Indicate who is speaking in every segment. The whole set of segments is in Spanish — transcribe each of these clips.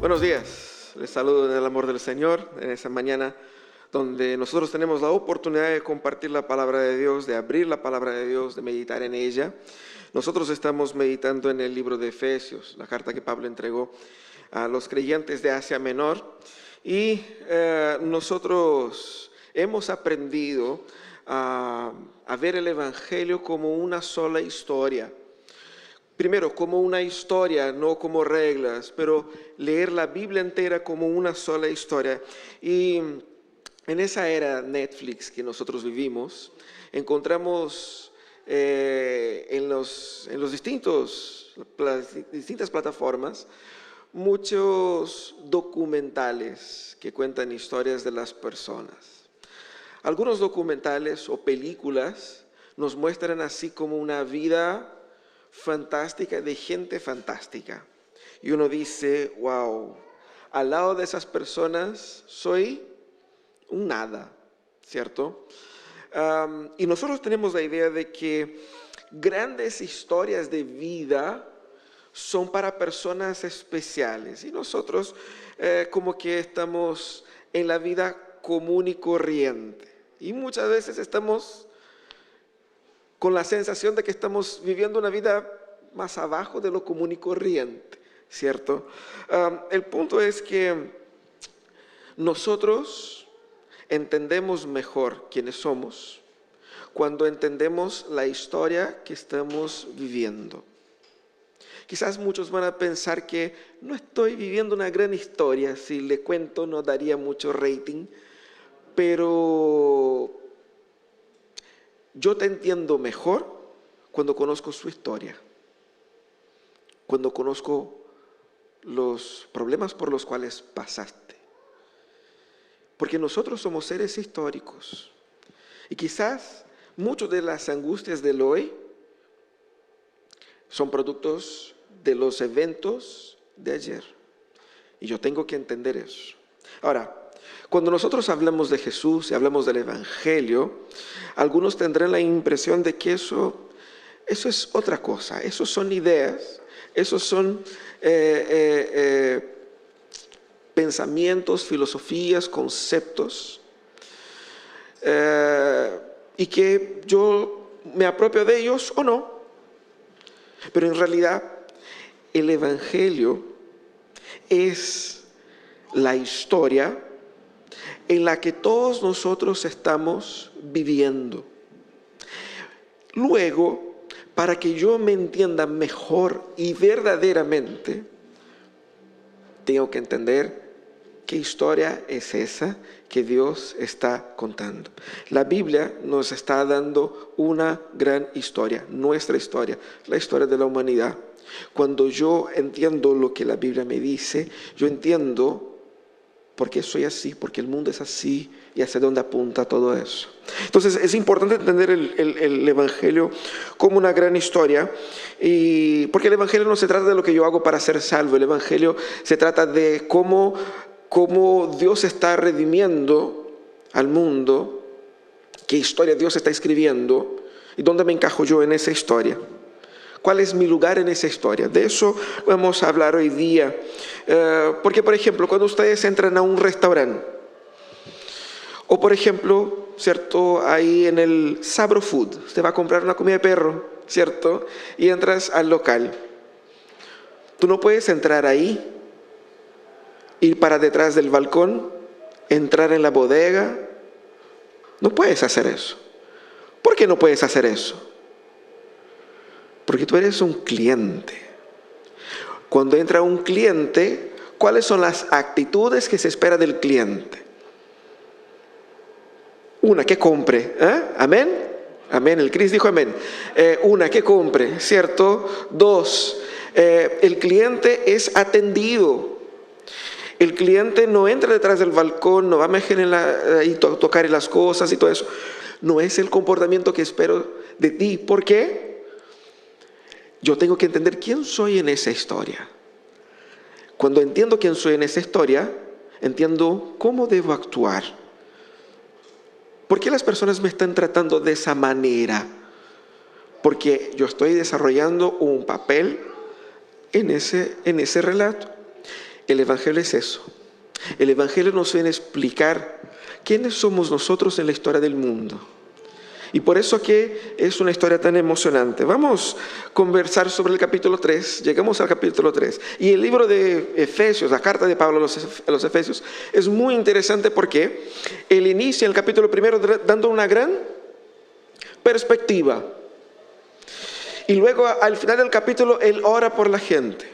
Speaker 1: Buenos días, les saludo en el amor del Señor en esta mañana donde nosotros tenemos la oportunidad de compartir la palabra de Dios, de abrir la palabra de Dios, de meditar en ella. Nosotros estamos meditando en el libro de Efesios, la carta que Pablo entregó a los creyentes de Asia Menor, y nosotros hemos aprendido a ver el Evangelio como una sola historia. Primero, como una historia, no como reglas, pero leer la Biblia entera como una sola historia. Y en esa era Netflix que nosotros vivimos, encontramos en las distintas plataformas muchos documentales que cuentan historias de las personas. Algunos documentales o películas nos muestran así como una vida fantástica de gente fantástica. Y uno dice, wow, al lado de esas personas soy un nada, ¿cierto? Y nosotros tenemos la idea de que grandes historias de vida son para personas especiales. Y nosotros como que estamos en la vida común y corriente. Y muchas veces estamos con la sensación de que estamos viviendo una vida más abajo de lo común y corriente, ¿cierto? El punto es que nosotros entendemos mejor quiénes somos cuando entendemos la historia que estamos viviendo. Quizás muchos van a pensar que no estoy viviendo una gran historia, si le cuento no daría mucho rating, pero yo te entiendo mejor cuando conozco su historia, cuando conozco los problemas por los cuales pasaste. Porque nosotros somos seres históricos y quizás muchas de las angustias del hoy son productos de los eventos de ayer. Y yo tengo que entender eso. Ahora, cuando nosotros hablamos de Jesús y hablamos del Evangelio, algunos tendrán la impresión de que eso es otra cosa, eso son ideas, esos son pensamientos, filosofías, conceptos, y que yo me apropio de ellos o no. Pero en realidad el Evangelio es la historia en la que todos nosotros estamos viviendo. Luego, para que yo me entienda mejor y verdaderamente, tengo que entender qué historia es esa que Dios está contando. La Biblia nos está dando una gran historia, nuestra historia, la historia de la humanidad. Cuando yo entiendo lo que la Biblia me dice, yo entiendo por qué soy así, porque el mundo es así y hacia dónde apunta todo eso. Entonces es importante entender el Evangelio como una gran historia, y porque el Evangelio no se trata de lo que yo hago para ser salvo. El Evangelio se trata de cómo Dios está redimiendo al mundo, qué historia Dios está escribiendo y dónde me encajo yo en esa historia. ¿Cuál es mi lugar en esa historia? De eso vamos a hablar hoy día. Porque, por ejemplo, cuando ustedes entran a un restaurante, o por ejemplo, ¿cierto? Ahí en el Sabro Food, usted va a comprar una comida de perro, ¿cierto? Y entras al local. Tú no puedes entrar ahí, ir para detrás del balcón, entrar en la bodega. No puedes hacer eso. ¿Por qué no puedes hacer eso? Porque tú eres un cliente. Cuando entra un cliente, ¿cuáles son las actitudes que se espera del cliente? Una, que compre. ¿Amén? Amén. El Cristo dijo amén. Una, que compre, ¿cierto? Dos, el cliente es atendido. El cliente no entra detrás del balcón, no va a tocar las cosas y todo eso. No es el comportamiento que espero de ti. ¿Por qué? Yo tengo que entender quién soy en esa historia. Cuando entiendo quién soy en esa historia, entiendo cómo debo actuar. ¿Por qué las personas me están tratando de esa manera? Porque yo estoy desarrollando un papel en ese relato. El Evangelio es eso. El Evangelio nos viene a explicar quiénes somos nosotros en la historia del mundo. Y por eso que es una historia tan emocionante. Vamos a conversar sobre el capítulo 3. Llegamos al capítulo 3. Y el libro de Efesios, la carta de Pablo a los Efesios, es muy interesante porque él inicia el capítulo 1 dando una gran perspectiva. Y luego al final del capítulo él ora por la gente.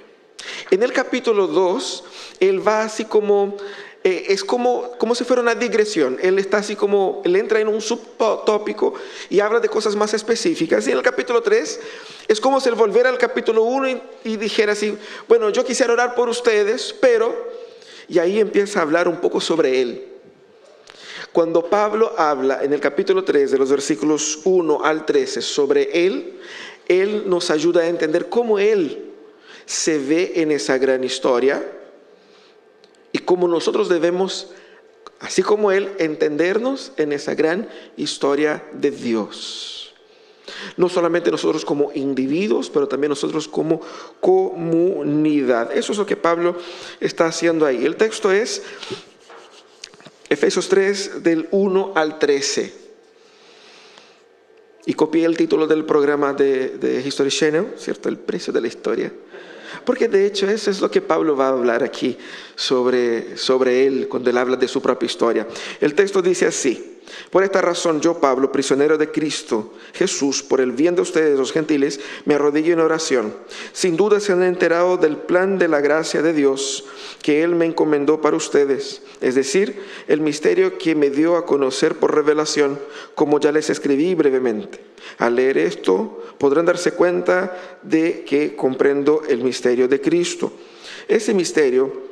Speaker 1: En el capítulo 2, él va así como... es como si fuera una digresión. Él está así como, él entra en un subtópico y habla de cosas más específicas. Y en el capítulo 3 es como si él volviera al capítulo 1 y dijera así, bueno, yo quisiera orar por ustedes, pero... Y ahí empieza a hablar un poco sobre él. Cuando Pablo habla en el capítulo 3 de los versículos 1 al 13 sobre él, él nos ayuda a entender cómo él se ve en esa gran historia y cómo nosotros debemos, así como él, entendernos en esa gran historia de Dios. No solamente nosotros como individuos, pero también nosotros como comunidad. Eso es lo que Pablo está haciendo ahí. El texto es Efesios 3 del 1 al 13. Y copié el título del programa de History Channel, ¿cierto? El precio de la historia. Porque de hecho eso es lo que Pablo va a hablar aquí sobre él cuando él habla de su propia historia. El texto dice así: por esta razón yo, Pablo, prisionero de Cristo Jesús, por el bien de ustedes los gentiles, me arrodillo en oración. Sin duda se han enterado del plan de la gracia de Dios que Él me encomendó para ustedes, es decir, el misterio que me dio a conocer por revelación, como ya les escribí brevemente. Al leer esto podrán darse cuenta de que comprendo el misterio de Cristo. Ese misterio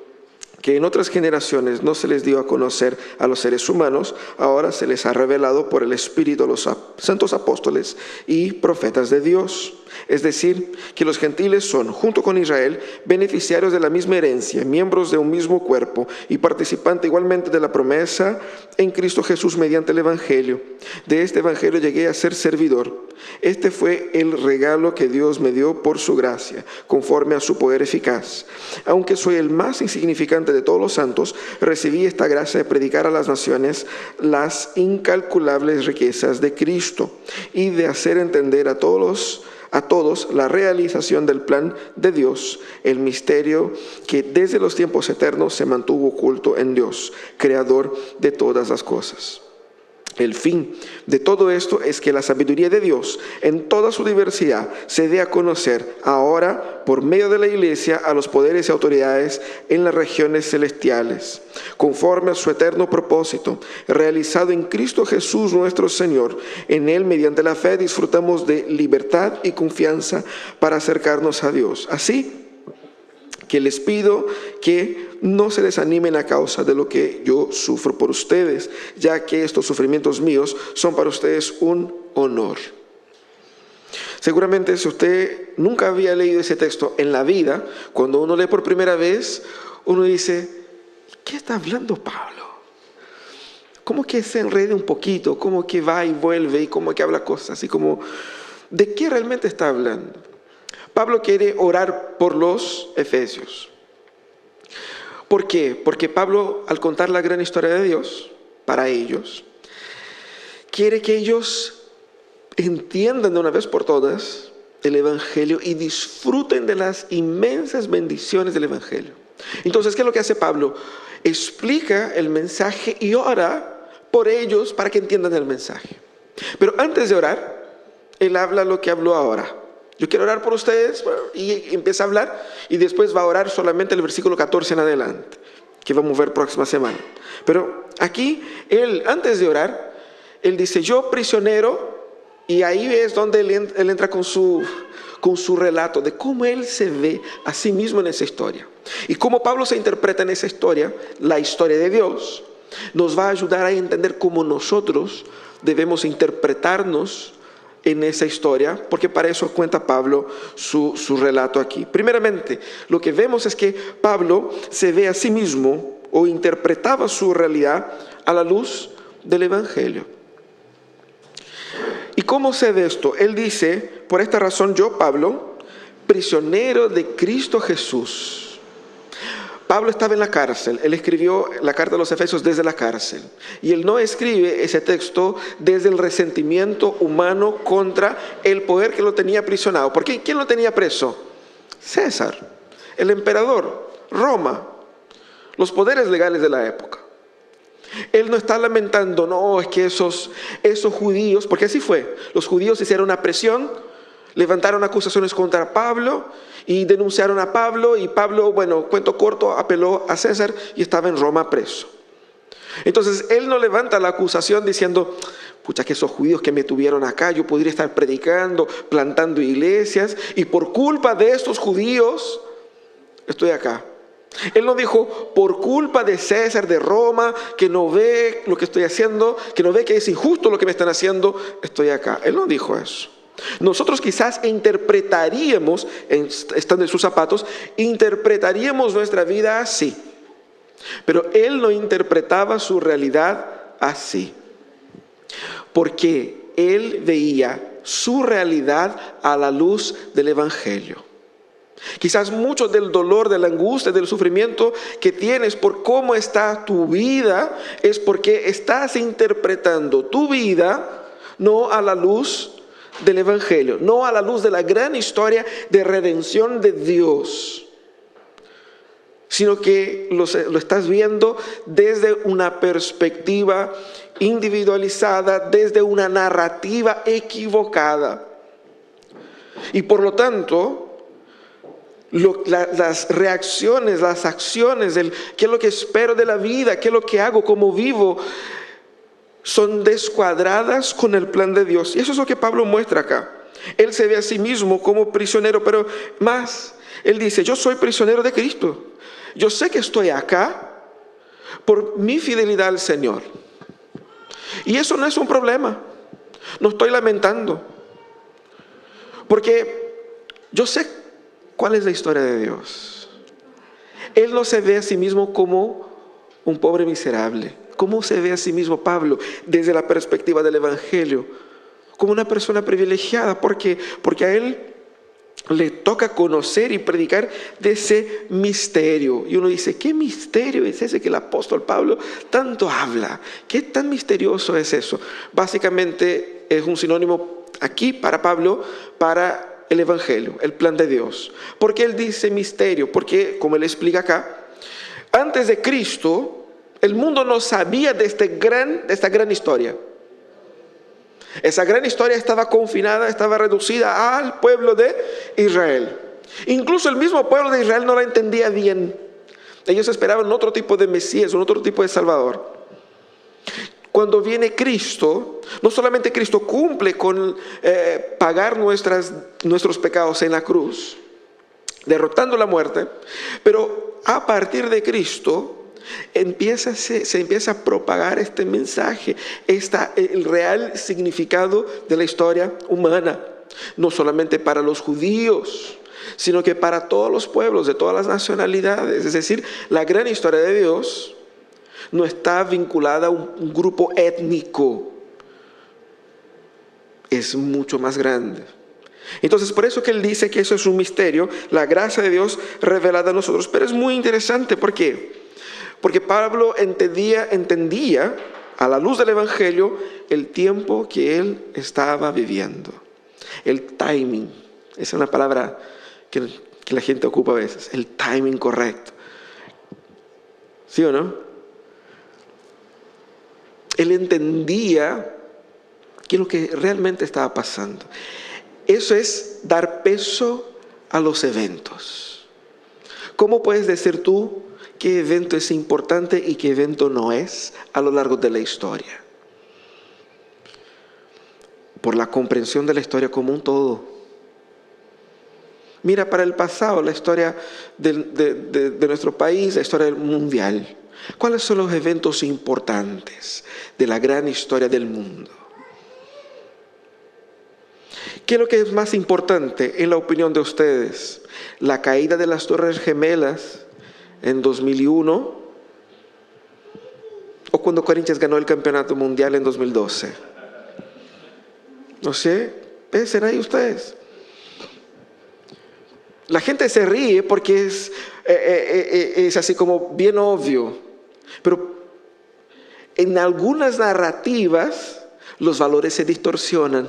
Speaker 1: que en otras generaciones no se les dio a conocer a los seres humanos, ahora se les ha revelado por el Espíritu a los santos apóstoles y profetas de Dios. Es decir, que los gentiles son, junto con Israel, beneficiarios de la misma herencia, miembros de un mismo cuerpo y participantes igualmente de la promesa en Cristo Jesús mediante el Evangelio. De este Evangelio llegué a ser servidor. Este fue el regalo que Dios me dio por su gracia, conforme a su poder eficaz. Aunque soy el más insignificante de todos los santos, recibí esta gracia de predicar a las naciones las incalculables riquezas de Cristo y de hacer entender a todos la realización del plan de Dios, el misterio que desde los tiempos eternos se mantuvo oculto en Dios, creador de todas las cosas. El fin de todo esto es que la sabiduría de Dios en toda su diversidad se dé a conocer ahora por medio de la Iglesia a los poderes y autoridades en las regiones celestiales, conforme a su eterno propósito, realizado en Cristo Jesús nuestro Señor. En Él, mediante la fe, disfrutamos de libertad y confianza para acercarnos a Dios. Así que les pido que no se desanimen a causa de lo que yo sufro por ustedes, ya que estos sufrimientos míos son para ustedes un honor. Seguramente si usted nunca había leído ese texto en la vida, cuando uno lee por primera vez, uno dice, ¿qué está hablando Pablo? ¿Cómo que se enreda un poquito? ¿Cómo que va y vuelve? ¿Y cómo que habla cosas? Así como, ¿de qué realmente está hablando? Pablo quiere orar por los efesios. ¿Por qué? Porque Pablo, al contar la gran historia de Dios para ellos, quiere que ellos entiendan de una vez por todas el Evangelio y disfruten de las inmensas bendiciones del Evangelio. Entonces, ¿qué es lo que hace Pablo? Explica el mensaje y ora por ellos para que entiendan el mensaje. Pero antes de orar, él habla lo que habló ahora. Yo quiero orar por ustedes, y empieza a hablar, y después va a orar solamente el versículo 14 en adelante, que vamos a ver próxima semana. Pero aquí, él, antes de orar, él dice, yo prisionero, y ahí es donde él entra con su relato de cómo él se ve a sí mismo en esa historia. Y cómo Pablo se interpreta en esa historia, la historia de Dios, nos va a ayudar a entender cómo nosotros debemos interpretarnos en esa historia, porque para eso cuenta Pablo su relato aquí. Primeramente, lo que vemos es que Pablo se ve a sí mismo o interpretaba su realidad a la luz del Evangelio. ¿Y cómo se ve esto? Él dice, por esta razón yo, Pablo, prisionero de Cristo Jesús. Pablo estaba en la cárcel, él escribió la carta de los Efesios desde la cárcel. Y él no escribe ese texto desde el resentimiento humano contra el poder que lo tenía aprisionado. ¿Por qué? ¿Quién lo tenía preso? César, el emperador, Roma, los poderes legales de la época. Él no está lamentando, no, es que esos judíos, porque así fue, los judíos hicieron una presión, levantaron acusaciones contra Pablo y denunciaron a Pablo, y Pablo, bueno, cuento corto, apeló a César y estaba en Roma preso. Entonces él no levanta la acusación diciendo, pucha, que esos judíos que me tuvieron acá, yo podría estar predicando, plantando iglesias, y por culpa de estos judíos estoy acá. Él no dijo, por culpa de César, de Roma, que no ve lo que estoy haciendo, que no ve que es injusto lo que me están haciendo, estoy acá. Él no dijo eso. Nosotros quizás interpretaríamos, estando en sus zapatos, interpretaríamos nuestra vida así. Pero él no interpretaba su realidad así. Porque él veía su realidad a la luz del Evangelio. Quizás mucho del dolor, de la angustia, del sufrimiento que tienes por cómo está tu vida es porque estás interpretando tu vida no a la luz del Evangelio, no a la luz de la gran historia de redención de Dios, sino que lo estás viendo desde una perspectiva individualizada, desde una narrativa equivocada. Y por lo tanto, las reacciones, las acciones, qué es lo que espero de la vida, qué es lo que hago, cómo vivo, son descuadradas con el plan de Dios. Y eso es lo que Pablo muestra acá. Él se ve a sí mismo como prisionero, pero más, él dice, yo soy prisionero de Cristo. Yo sé que estoy acá por mi fidelidad al Señor. Y eso no es un problema. No estoy lamentando. Porque yo sé cuál es la historia de Dios. Él no se ve a sí mismo como un pobre miserable. ¿Cómo se ve a sí mismo Pablo desde la perspectiva del Evangelio? Como una persona privilegiada. ¿Por qué? Porque a él le toca conocer y predicar de ese misterio. Y uno dice, ¿qué misterio es ese que el apóstol Pablo tanto habla? ¿Qué tan misterioso es eso? Básicamente es un sinónimo aquí para Pablo, para el Evangelio, el plan de Dios. ¿Por qué él dice misterio? Porque, como él explica acá, antes de Cristo, el mundo no sabía de esta gran historia. Esa gran historia estaba confinada, estaba reducida al pueblo de Israel. Incluso el mismo pueblo de Israel no la entendía bien. Ellos esperaban otro tipo de Mesías, otro tipo de Salvador. Cuando viene Cristo, no solamente Cristo cumple con pagar nuestros pecados en la cruz, derrotando la muerte, pero a partir de Cristo se empieza a propagar este mensaje, el real significado de la historia humana, no solamente para los judíos, sino que para todos los pueblos, de todas las nacionalidades. Es decir, la gran historia de Dios no está vinculada a un grupo étnico, es mucho más grande. Entonces, por eso que él dice que eso es un misterio, la gracia de Dios revelada a nosotros. Pero es muy interesante, ¿por qué? Porque Pablo entendía a la luz del Evangelio el tiempo que él estaba viviendo. El timing, esa es una palabra que la gente ocupa a veces, el timing correcto. ¿Sí o no? Él entendía qué es lo que realmente estaba pasando. Eso es dar peso a los eventos. ¿Cómo puedes decir tú qué evento es importante y qué evento no es a lo largo de la historia? Por la comprensión de la historia como un todo. Mira para el pasado, la historia de nuestro país, la historia mundial. ¿Cuáles son los eventos importantes de la gran historia del mundo? ¿Qué es lo que es más importante en la opinión de ustedes? ¿La caída de las Torres Gemelas en 2001? ¿O cuando Corinthians ganó el campeonato mundial en 2012? No sé, piensen ahí ustedes. La gente se ríe porque es así como bien obvio. Pero en algunas narrativas los valores se distorsionan.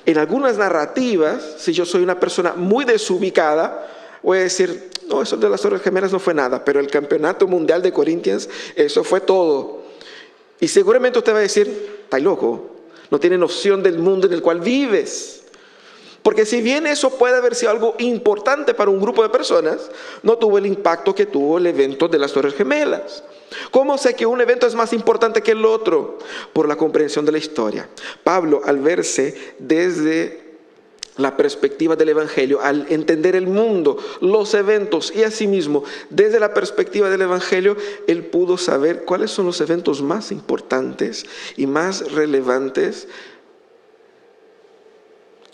Speaker 1: En algunas narrativas, si yo soy una persona muy desubicada, voy a decir, no, eso de las Torres Gemelas no fue nada, pero el campeonato mundial de Corinthians, eso fue todo. Y seguramente usted va a decir, está loco, no tiene noción del mundo en el cual vives. Porque si bien eso puede haber sido algo importante para un grupo de personas, no tuvo el impacto que tuvo el evento de las Torres Gemelas. ¿Cómo sé que un evento es más importante que el otro? Por la comprensión de la historia. Pablo, al verse desde la perspectiva del Evangelio, al entender el mundo, los eventos y asimismo desde la perspectiva del Evangelio, él pudo saber cuáles son los eventos más importantes y más relevantes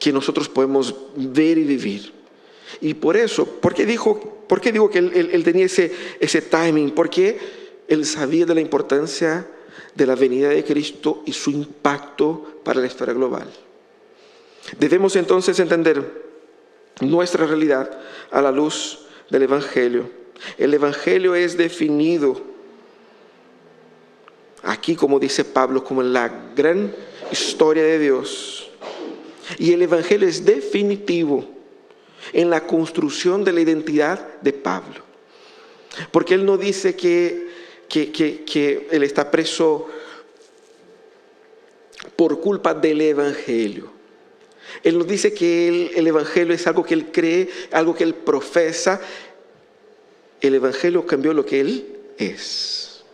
Speaker 1: que nosotros podemos ver y vivir. Y por eso, ¿por qué digo que él tenía ese timing? Porque él sabía de la importancia de la venida de Cristo y su impacto para la historia global. Debemos entonces entender nuestra realidad a la luz del Evangelio. El Evangelio es definido aquí, como dice Pablo, como la gran historia de Dios. Y el Evangelio es definitivo en la construcción de la identidad de Pablo. Porque él no dice que él está preso por culpa del Evangelio. Él nos dice que el Evangelio es algo que él cree, algo que él profesa. El Evangelio cambió lo que él es.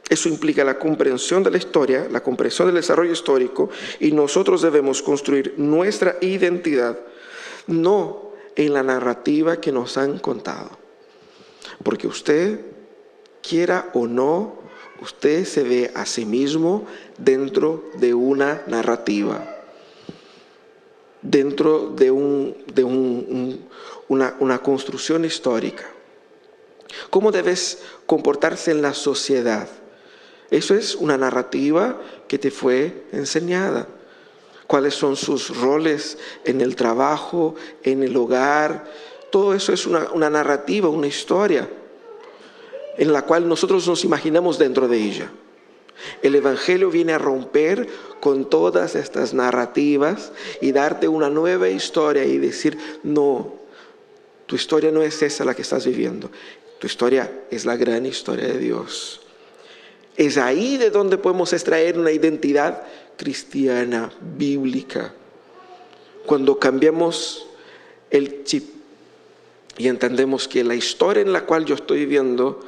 Speaker 1: Eso implica la comprensión de la historia, la comprensión del desarrollo histórico, y nosotros debemos construir nuestra identidad, no en la narrativa que nos han contado. Porque usted, quiera o no, usted se ve a sí mismo dentro de una narrativa, dentro de una construcción histórica. ¿Cómo debes comportarse en la sociedad? Eso es una narrativa que te fue enseñada. ¿Cuáles son sus roles en el trabajo, en el hogar? Todo eso es una narrativa, una historia en la cual nosotros nos imaginamos dentro de ella. El Evangelio viene a romper con todas estas narrativas y darte una nueva historia y decir, no, tu historia no es esa la que estás viviendo. Tu historia es la gran historia de Dios. Es ahí de donde podemos extraer una identidad cristiana, bíblica. Cuando cambiamos el chip y entendemos que la historia en la cual yo estoy viviendo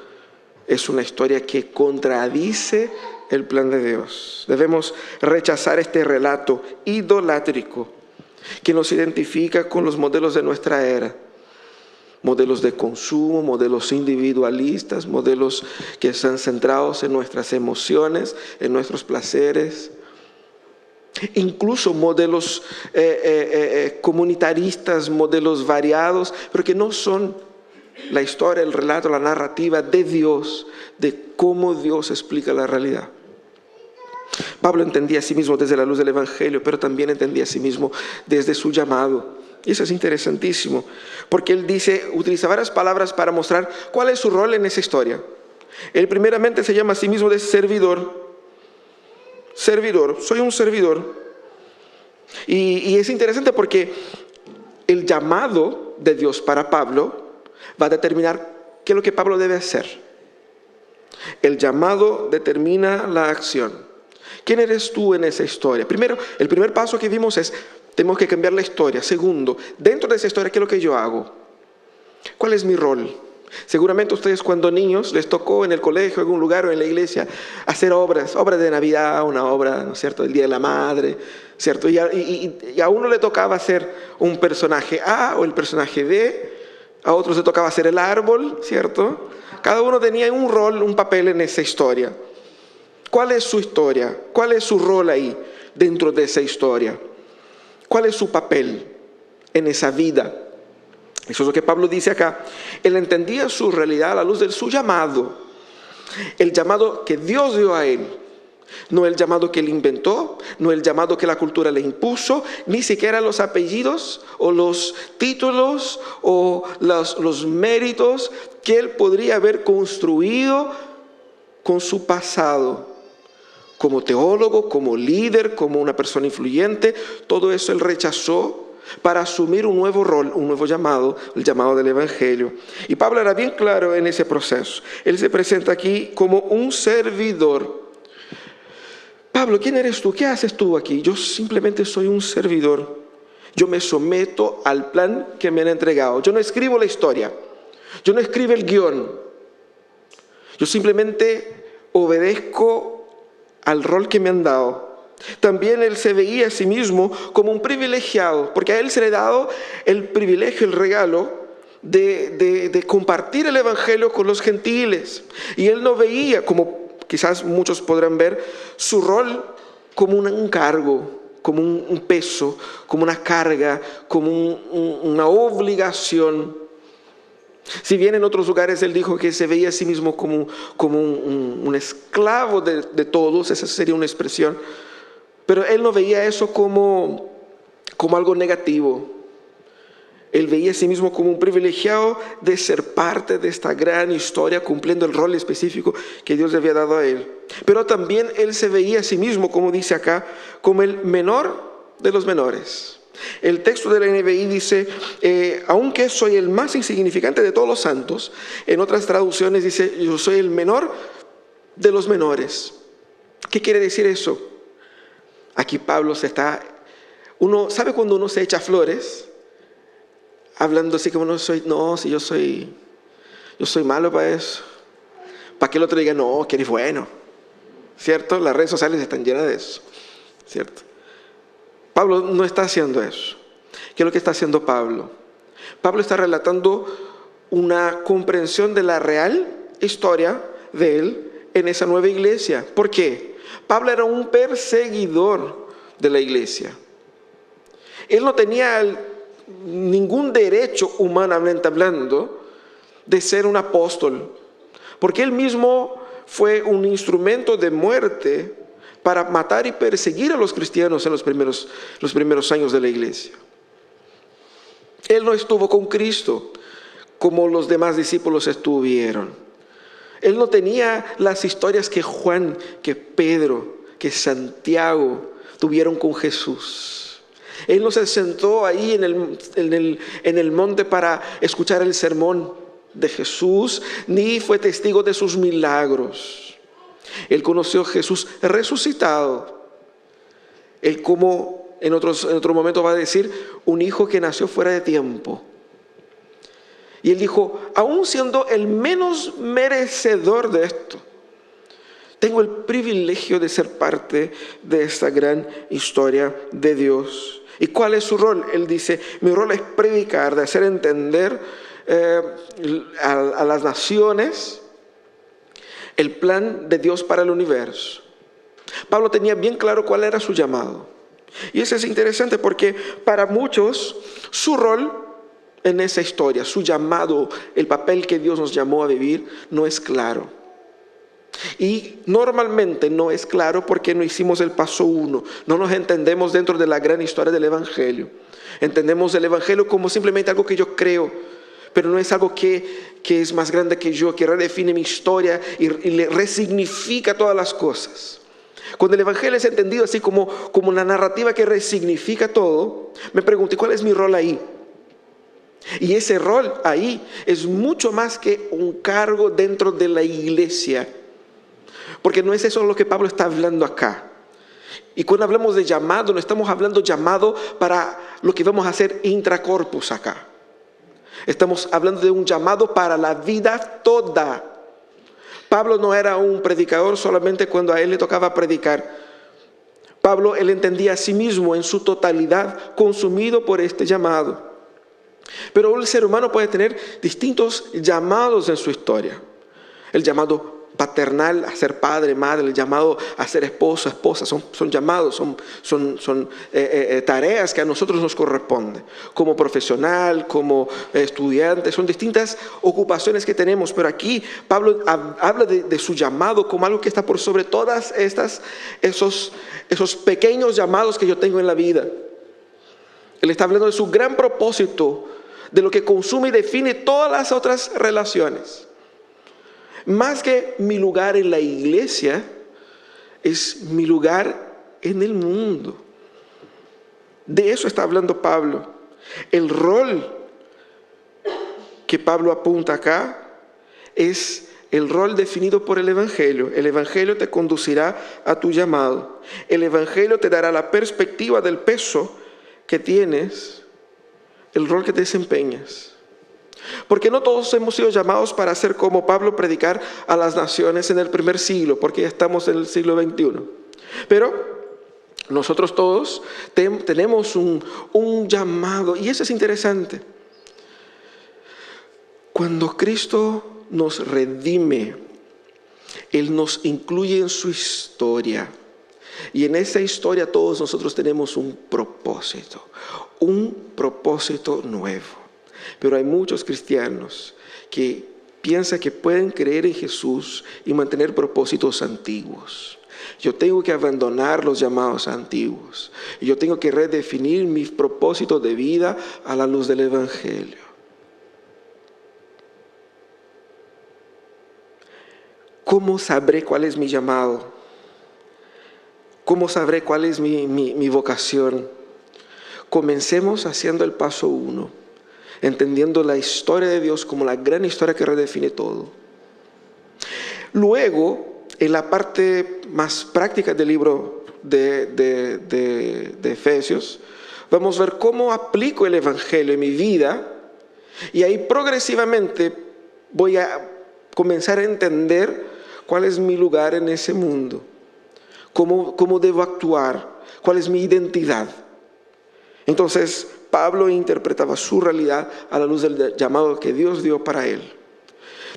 Speaker 1: es una historia que contradice el plan de Dios. Debemos rechazar este relato idolátrico que nos identifica con los modelos de nuestra era. Modelos de consumo, modelos individualistas, modelos que están centrados en nuestras emociones, en nuestros placeres. Incluso modelos comunitaristas, modelos variados, pero que no son la historia, el relato, la narrativa de Dios, de cómo Dios explica la realidad. Pablo entendía a sí mismo desde la luz del Evangelio, pero también entendía a sí mismo desde su llamado. Y eso es interesantísimo, porque él utiliza varias palabras para mostrar cuál es su rol en esa historia. Él primeramente se llama a sí mismo de servidor. Servidor, soy un servidor. Y es interesante porque el llamado de Dios para Pablo va a determinar qué es lo que Pablo debe hacer. El llamado determina la acción. ¿Quién eres tú en esa historia? Primero, el primer paso que vimos es, tenemos que cambiar la historia. Segundo, dentro de esa historia, ¿qué es lo que yo hago? ¿Cuál es mi rol? Seguramente ustedes cuando niños les tocó en el colegio, en algún lugar o en la iglesia, hacer obras de Navidad, una obra, ¿no es cierto?, del Día de la Madre, ¿cierto? Y a uno le tocaba ser un personaje A o el personaje B, a otros le tocaba ser el árbol, ¿cierto? Cada uno tenía un rol, un papel en esa historia. ¿Cuál es su historia? ¿Cuál es su rol ahí dentro de esa historia? ¿Cuál es su papel en esa vida? Eso es lo que Pablo dice acá. Él entendía su realidad a la luz de su llamado. El llamado que Dios dio a él. No el llamado que él inventó, no el llamado que la cultura le impuso, ni siquiera los apellidos o los títulos o los méritos que él podría haber construido con su pasado. Como teólogo, como líder, como una persona influyente, todo eso él rechazó para asumir un nuevo rol, un nuevo llamado, el llamado del Evangelio. Y Pablo era bien claro en ese proceso. Él se presenta aquí como un servidor. Pablo, ¿quién eres tú? ¿Qué haces tú aquí? Yo simplemente soy un servidor. Yo me someto al plan que me han entregado. Yo no escribo la historia. Yo no escribo el guión. Yo simplemente obedezco al rol que me han dado. También él se veía a sí mismo como un privilegiado, porque a él se le ha dado el privilegio, el regalo de compartir el Evangelio con los gentiles. Y él no veía, como quizás muchos podrán ver, su rol como un cargo, como un peso, como una carga, como una obligación. Si bien en otros lugares él dijo que se veía a sí mismo como un esclavo de todos, esa sería una expresión, pero él no veía eso como algo negativo. Él veía a sí mismo como un privilegiado de ser parte de esta gran historia, cumpliendo el rol específico que Dios le había dado a él. Pero también él se veía a sí mismo, como dice acá, como el menor de los menores. El texto de la NBI dice, aunque soy el más insignificante de todos los santos, en otras traducciones dice, yo soy el menor de los menores. ¿Qué quiere decir eso? Aquí Pablo ¿sabe cuando uno se echa flores? Hablando así como si yo soy malo para eso. Para que el otro diga, no, que eres bueno. ¿Cierto? Las redes sociales están llenas de eso. ¿Cierto? Pablo no está haciendo eso. ¿Qué es lo que está haciendo Pablo? Pablo está relatando una comprensión de la real historia de él en esa nueva iglesia. ¿Por qué? Pablo era un perseguidor de la iglesia. Él no tenía ningún derecho, humanamente hablando, de ser un apóstol, porque él mismo fue un instrumento de muerte para matar y perseguir a los cristianos en los primeros años de la iglesia. Él no estuvo con Cristo como los demás discípulos estuvieron. Él no tenía las historias que Juan, que Pedro, que Santiago tuvieron con Jesús. Él no se sentó ahí en el monte para escuchar el sermón de Jesús, ni fue testigo de sus milagros. Él conoció a Jesús resucitado. Él, como en otro momento va a decir, un hijo que nació fuera de tiempo. Y él dijo, aún siendo el menos merecedor de esto, tengo el privilegio de ser parte de esta gran historia de Dios. ¿Y cuál es su rol? Él dice, mi rol es predicar, de hacer entender a las naciones el plan de Dios para el universo. Pablo tenía bien claro cuál era su llamado. Y eso es interesante porque para muchos su rol en esa historia, su llamado, el papel que Dios nos llamó a vivir, no es claro. Y normalmente no es claro porque no hicimos el paso 1. No nos entendemos dentro de la gran historia del Evangelio. Entendemos el Evangelio como simplemente algo que yo creo, pero no es algo que es más grande que yo, que redefine mi historia y le resignifica todas las cosas. Cuando el Evangelio es entendido así como una narrativa que resignifica todo, me pregunto, ¿cuál es mi rol ahí? Y ese rol ahí es mucho más que un cargo dentro de la iglesia. Porque no es eso lo que Pablo está hablando acá. Y cuando hablamos de llamado, no estamos hablando llamado para lo que vamos a hacer intracorpus acá. Estamos hablando de un llamado para la vida toda. Pablo no era un predicador solamente cuando a él le tocaba predicar. Pablo, él entendía a sí mismo en su totalidad, consumido por este llamado. Pero el ser humano puede tener distintos llamados en su historia. El llamado paternal a ser padre, madre, el llamado a ser esposo, esposa, son llamados, son tareas que a nosotros nos corresponden. Como profesional, como estudiante, son distintas ocupaciones que tenemos, pero aquí Pablo habla de su llamado como algo que está por sobre todas esos pequeños llamados que yo tengo en la vida. Él está hablando de su gran propósito, de lo que consume y define todas las otras relaciones. Más que mi lugar en la iglesia, es mi lugar en el mundo. De eso está hablando Pablo. El rol que Pablo apunta acá es el rol definido por el Evangelio. El Evangelio te conducirá a tu llamado. El Evangelio te dará la perspectiva del peso que tienes, el rol que te desempeñas. Porque no todos hemos sido llamados para hacer como Pablo, predicar a las naciones en el primer siglo, porque ya estamos en el siglo XXI. Pero nosotros todos tenemos un llamado, y eso es interesante. Cuando Cristo nos redime, Él nos incluye en su historia. Y en esa historia todos nosotros tenemos un propósito nuevo. Pero hay muchos cristianos que piensan que pueden creer en Jesús y mantener propósitos antiguos. Yo tengo que abandonar los llamados antiguos. Y yo tengo que redefinir mis propósitos de vida a la luz del Evangelio. ¿Cómo sabré cuál es mi llamado? ¿Cómo sabré cuál es mi vocación? Comencemos haciendo el paso 1, entendiendo la historia de Dios como la gran historia que redefine todo. Luego, en la parte más práctica del libro de Efesios, vamos a ver cómo aplico el Evangelio en mi vida, y ahí progresivamente voy a comenzar a entender cuál es mi lugar en ese mundo, cómo debo actuar, cuál es mi identidad. Entonces, Pablo interpretaba su realidad a la luz del llamado que Dios dio para él.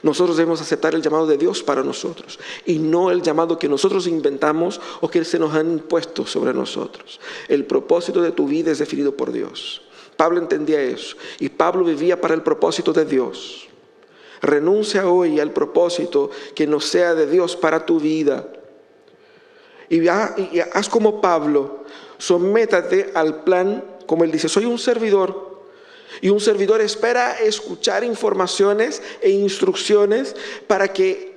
Speaker 1: Nosotros debemos aceptar el llamado de Dios para nosotros y no el llamado que nosotros inventamos o que se nos han impuesto sobre nosotros. El propósito de tu vida es definido por Dios. Pablo entendía eso y Pablo vivía para el propósito de Dios. Renuncia hoy al propósito que no sea de Dios para tu vida. Y haz como Pablo, sométate al plan. Como él dice, soy un servidor, y un servidor espera escuchar informaciones e instrucciones para que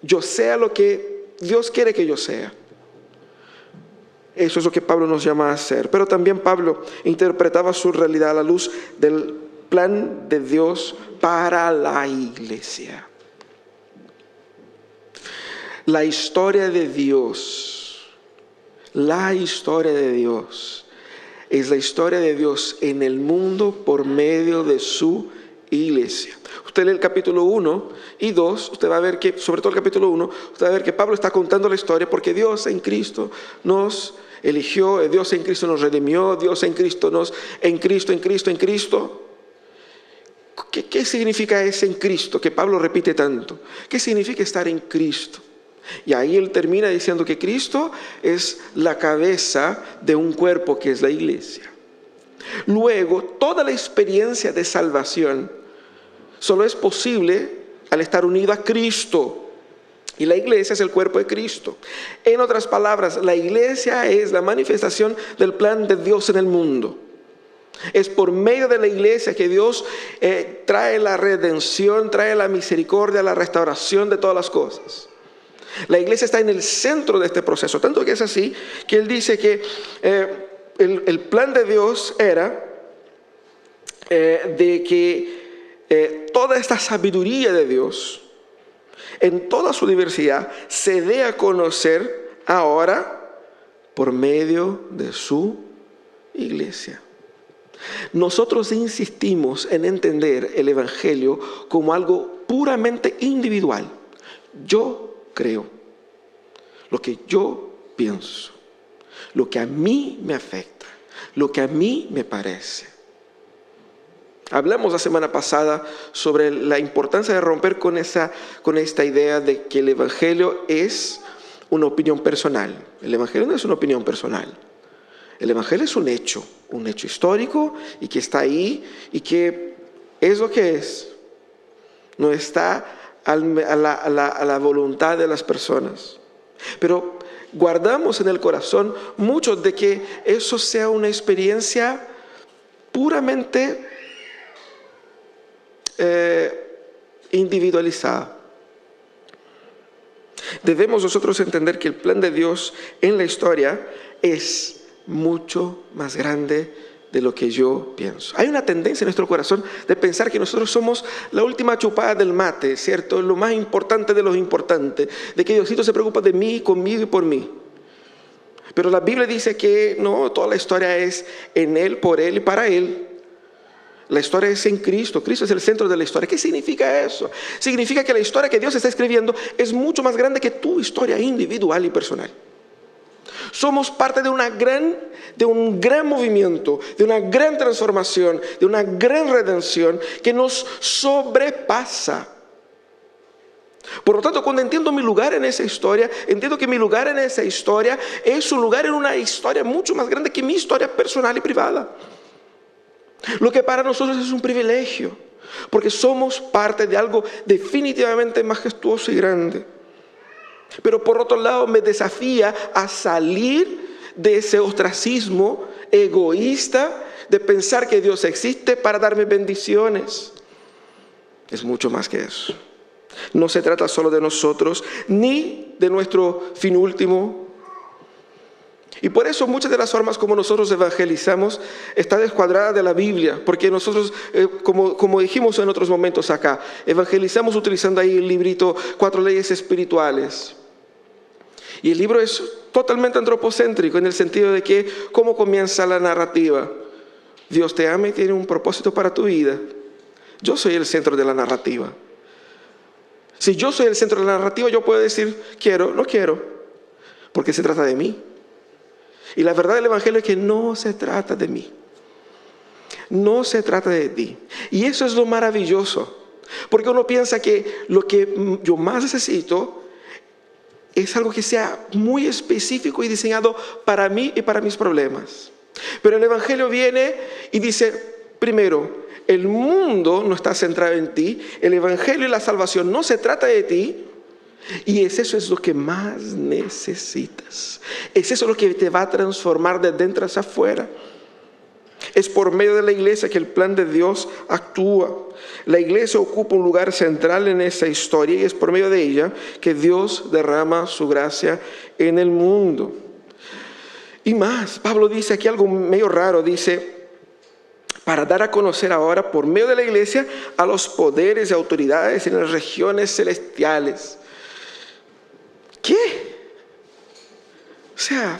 Speaker 1: yo sea lo que Dios quiere que yo sea. Eso es lo que Pablo nos llama a hacer. Pero también Pablo interpretaba su realidad a la luz del plan de Dios para la iglesia. La historia de Dios, es la historia de Dios en el mundo por medio de su iglesia. Usted lee el capítulo 1 y 2, usted va a ver que, sobre todo el capítulo 1, usted va a ver que Pablo está contando la historia porque Dios en Cristo nos eligió, Dios en Cristo nos redimió, Dios en Cristo en Cristo. ¿Qué significa ese en Cristo que Pablo repite tanto? ¿Qué significa estar en Cristo? Y ahí él termina diciendo que Cristo es la cabeza de un cuerpo que es la iglesia. Luego, toda la experiencia de salvación solo es posible al estar unido a Cristo. Y la iglesia es el cuerpo de Cristo. En otras palabras, la iglesia es la manifestación del plan de Dios en el mundo. Es por medio de la iglesia que Dios trae la redención, trae la misericordia, la restauración de todas las cosas. La iglesia está en el centro de este proceso, tanto que es así que él dice que el plan de Dios era de que toda esta sabiduría de Dios, en toda su diversidad, se dé a conocer ahora por medio de su iglesia. Nosotros insistimos en entender el Evangelio como algo puramente individual. Yo creo, lo que yo pienso, lo que a mí me afecta, lo que a mí me parece. Hablamos la semana pasada sobre la importancia de romper con esta idea de que el Evangelio es una opinión personal. El Evangelio no es una opinión personal. El Evangelio es un hecho histórico y que está ahí y que es lo que es. No está a la voluntad de las personas. Pero guardamos en el corazón mucho de que eso sea una experiencia puramente individualizada. Debemos nosotros entender que el plan de Dios en la historia es mucho más grande de lo que yo pienso. Hay una tendencia en nuestro corazón de pensar que nosotros somos la última chupada del mate, ¿cierto? Lo más importante de lo importante, de que Diosito se preocupa de mí, conmigo y por mí. Pero la Biblia dice que no, toda la historia es en Él, por Él y para Él. La historia es en Cristo. Cristo es el centro de la historia. ¿Qué significa eso? Significa que la historia que Dios está escribiendo es mucho más grande que tu historia individual y personal. Somos parte de un gran movimiento, de una gran transformación, de una gran redención que nos sobrepasa. Por lo tanto, cuando entiendo mi lugar en esa historia, entiendo que mi lugar en esa historia es un lugar en una historia mucho más grande que mi historia personal y privada. Lo que para nosotros es un privilegio, porque somos parte de algo definitivamente majestuoso y grande. Pero por otro lado me desafía a salir de ese ostracismo egoísta de pensar que Dios existe para darme bendiciones. Es mucho más que eso. No se trata solo de nosotros, ni de nuestro fin último. Y por eso muchas de las formas como nosotros evangelizamos está descuadrada de la Biblia, porque nosotros, como dijimos en otros momentos acá, evangelizamos utilizando ahí el librito 4 leyes espirituales. Y el libro es totalmente antropocéntrico en el sentido de que cómo comienza la narrativa. Dios te ama y tiene un propósito para tu vida. Yo soy el centro de la narrativa. Si yo soy el centro de la narrativa, yo puedo decir quiero, no quiero, porque se trata de mí. Y la verdad del Evangelio es que no se trata de mí. No se trata de ti. Y eso es lo maravilloso. Porque uno piensa que lo que yo más necesito es algo que sea muy específico y diseñado para mí y para mis problemas. Pero el Evangelio viene y dice, primero, el mundo no está centrado en ti. El Evangelio y la salvación no se trata de ti. Y eso es lo que más necesitas. Es eso lo que te va a transformar de dentro hacia afuera. Es por medio de la iglesia que el plan de Dios actúa. La iglesia ocupa un lugar central en esa historia y es por medio de ella que Dios derrama su gracia en el mundo. Y más, Pablo dice aquí algo medio raro, dice, para dar a conocer ahora por medio de la iglesia a los poderes y autoridades en las regiones celestiales. ¿Qué? O sea,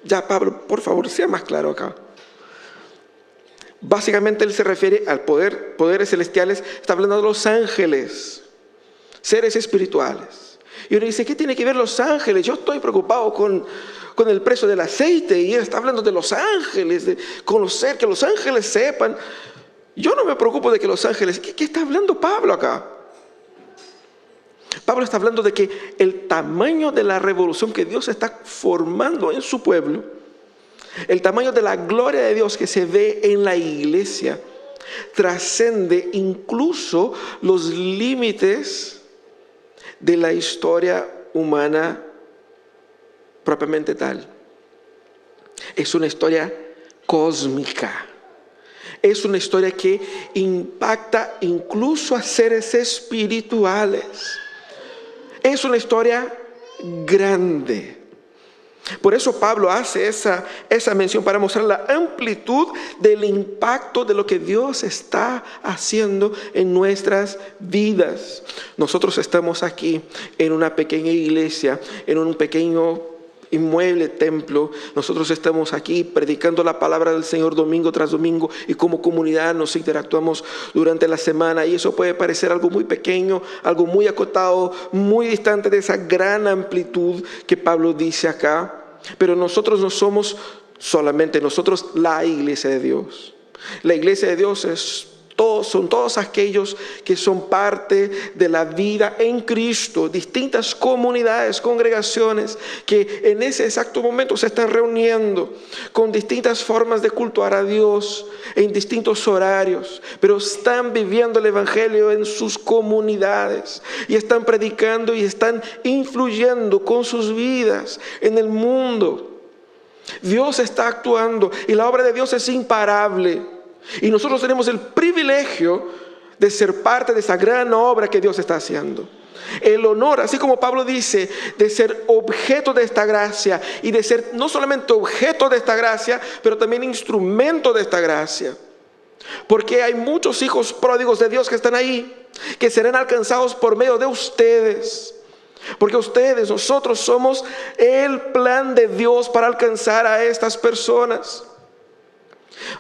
Speaker 1: ya Pablo, por favor, sea más claro acá. Básicamente él se refiere al poderes celestiales, está hablando de los ángeles, seres espirituales. Y uno dice, ¿qué tiene que ver los ángeles? Yo estoy preocupado con el precio del aceite y él está hablando de los ángeles, de conocer, que los ángeles sepan. Yo no me preocupo de que los ángeles, ¿qué está hablando Pablo acá? Pablo está hablando de que el tamaño de la revolución que Dios está formando en su pueblo, el tamaño de la gloria de Dios que se ve en la iglesia, trascende incluso los límites de la historia humana propiamente tal. Es una historia cósmica. Es una historia que impacta incluso a seres espirituales. Es una historia grande. Por eso Pablo hace esa mención para mostrar la amplitud del impacto de lo que Dios está haciendo en nuestras vidas. Nosotros estamos aquí en una pequeña iglesia, en un pequeño inmueble templo. Nosotros estamos aquí predicando la palabra del Señor domingo tras domingo y como comunidad nos interactuamos durante la semana y eso puede parecer algo muy pequeño, algo muy acotado, muy distante de esa gran amplitud que Pablo dice acá. Pero nosotros no somos solamente nosotros la iglesia de Dios. La iglesia de Dios es Son todos aquellos que son parte de la vida en Cristo, distintas comunidades, congregaciones que en ese exacto momento se están reuniendo con distintas formas de cultuar a Dios en distintos horarios, pero están viviendo el Evangelio en sus comunidades y están predicando y están influyendo con sus vidas en el mundo. Dios está actuando y la obra de Dios es imparable. Y nosotros tenemos el privilegio de ser parte de esa gran obra que Dios está haciendo. El honor, así como Pablo dice, de ser objeto de esta gracia y de ser no solamente objeto de esta gracia, pero también instrumento de esta gracia. Porque hay muchos hijos pródigos de Dios que están ahí, que serán alcanzados por medio de ustedes. Porque nosotros somos el plan de Dios para alcanzar a estas personas,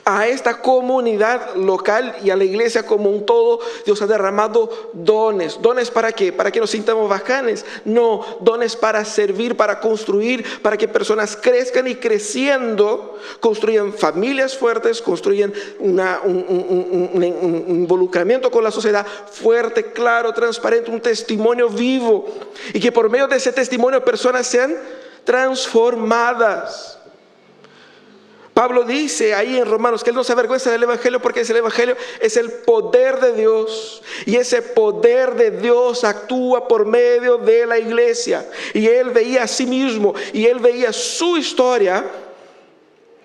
Speaker 1: a esta comunidad local y a la iglesia como un todo. Dios ha derramado dones. ¿Dones para qué? ¿Para que nos sintamos bacanes? No, dones para servir, para construir, para que personas crezcan y creciendo, construyan familias fuertes, construyan un involucramiento con la sociedad fuerte, claro, transparente, un testimonio vivo. Y que por medio de ese testimonio personas sean transformadas. Pablo dice ahí en Romanos que él no se avergüenza del Evangelio porque el Evangelio es el poder de Dios. Y ese poder de Dios actúa por medio de la iglesia. Y él veía a sí mismo y él veía su historia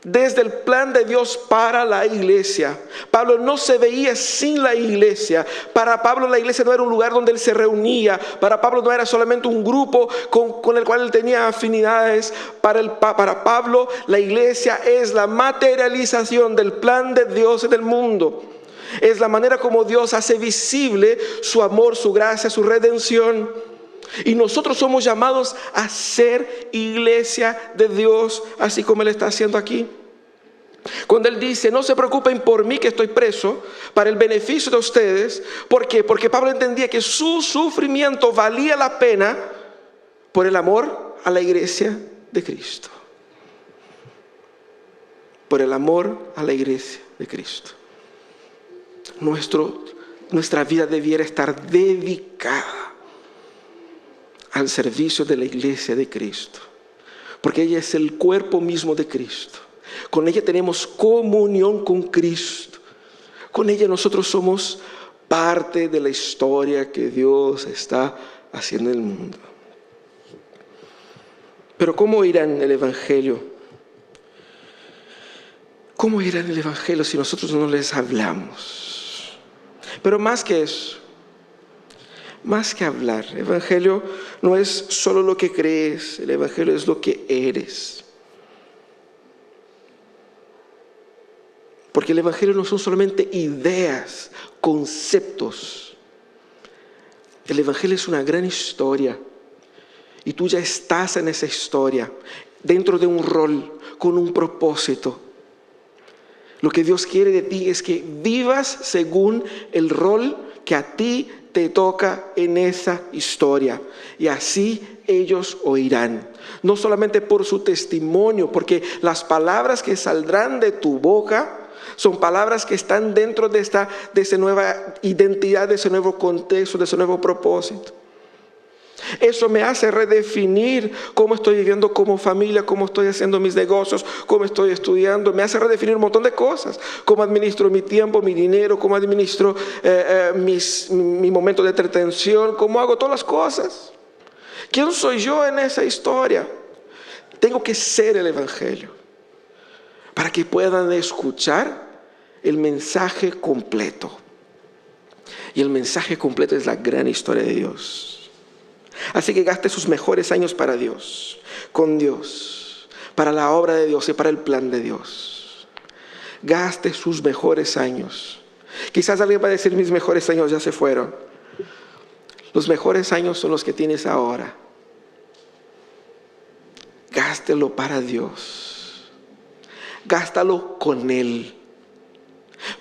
Speaker 1: desde el plan de Dios para la iglesia. Pablo no se veía sin la iglesia. Para Pablo la iglesia no era un lugar donde él se reunía. Para Pablo no era solamente un grupo con el cual él tenía afinidades. Para Pablo la iglesia es la materialización del plan de Dios en el mundo. Es la manera como Dios hace visible su amor, su gracia, su redención. Y nosotros somos llamados a ser iglesia de Dios, así como Él está haciendo aquí. Cuando Él dice, no se preocupen por mí que estoy preso, para el beneficio de ustedes. ¿Por qué? Porque Pablo entendía que su sufrimiento valía la pena por el amor a la iglesia de Cristo. Por el amor a la iglesia de Cristo. Nuestra vida debiera estar dedicada al servicio de la iglesia de Cristo, porque ella es el cuerpo mismo de Cristo. Con ella tenemos comunión con Cristo. Con ella nosotros somos parte de la historia que Dios está haciendo en el mundo. Pero ¿cómo irán el Evangelio? ¿Cómo irán el Evangelio si nosotros no les hablamos? Pero más que eso, más que hablar, el Evangelio no es solo lo que crees, el Evangelio es lo que eres. Porque el Evangelio no son solamente ideas, conceptos. El Evangelio es una gran historia. Y tú ya estás en esa historia, dentro de un rol, con un propósito. Lo que Dios quiere de ti es que vivas según el rol que a ti te toca en esa historia. Y así ellos oirán. No solamente por su testimonio, porque las palabras que saldrán de tu boca son palabras que están dentro de esa nueva identidad, de ese nuevo contexto, de ese nuevo propósito. Eso me hace redefinir cómo estoy viviendo como familia, cómo estoy haciendo mis negocios, cómo estoy estudiando. Me hace redefinir un montón de cosas. Cómo administro mi tiempo, mi dinero, cómo administro mi momento de entretención, cómo hago todas las cosas. ¿Quién soy yo en esa historia? Tengo que ser el Evangelio para que puedan escuchar el mensaje completo. Y el mensaje completo es la gran historia de Dios. Así que gaste sus mejores años para Dios, con Dios, para la obra de Dios y para el plan de Dios. Gaste sus mejores años. Quizás alguien va a decir, mis mejores años ya se fueron. Los mejores años son los que tienes ahora. Gástelo para Dios. Gástalo con Él.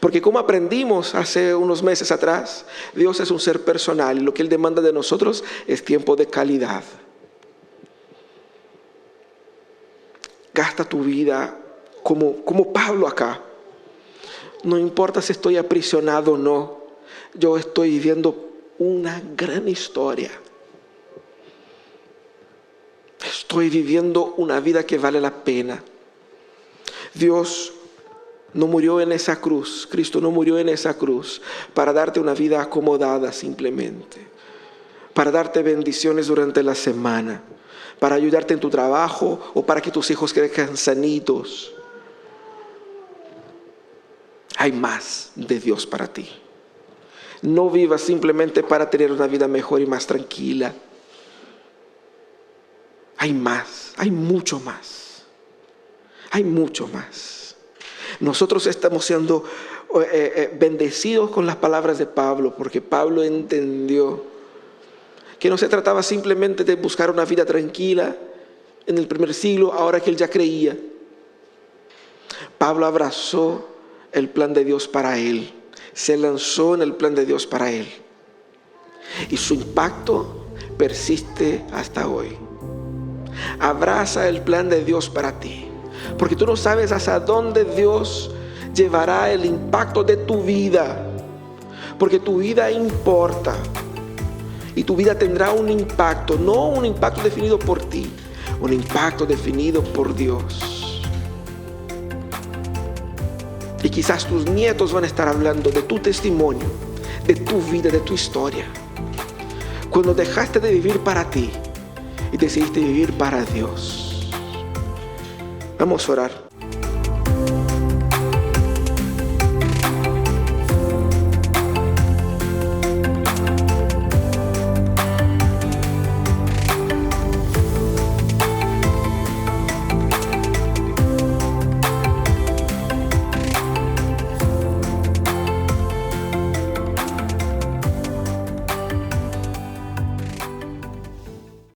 Speaker 1: Porque como aprendimos hace unos meses atrás, Dios es un ser personal y lo que Él demanda de nosotros es tiempo de calidad. Gasta tu vida como Pablo acá. No importa si estoy aprisionado o no, yo estoy viviendo una gran historia. Estoy viviendo una vida que vale la pena. Dios no murió en esa cruz, Cristo no murió en esa cruz para darte una vida acomodada simplemente, para darte bendiciones durante la semana, para ayudarte en tu trabajo o para que tus hijos crezcan sanitos. Hay más de Dios para ti. No vivas simplemente para tener una vida mejor y más tranquila. Hay más, hay mucho más. Hay mucho más. Nosotros estamos siendo bendecidos con las palabras de Pablo, porque Pablo entendió que no se trataba simplemente de buscar una vida tranquila en el primer siglo, ahora que él ya creía. Pablo abrazó el plan de Dios para él, se lanzó en el plan de Dios para él, y su impacto persiste hasta hoy. Abraza el plan de Dios para ti, porque tú no sabes hasta dónde Dios llevará el impacto de tu vida, porque tu vida importa, y tu vida tendrá un impacto, no un impacto definido por ti, un impacto definido por Dios. Y quizás tus nietos van a estar hablando de tu testimonio, de tu vida, de tu historia. Cuando dejaste de vivir para ti y decidiste vivir para Dios. Vamos a orar.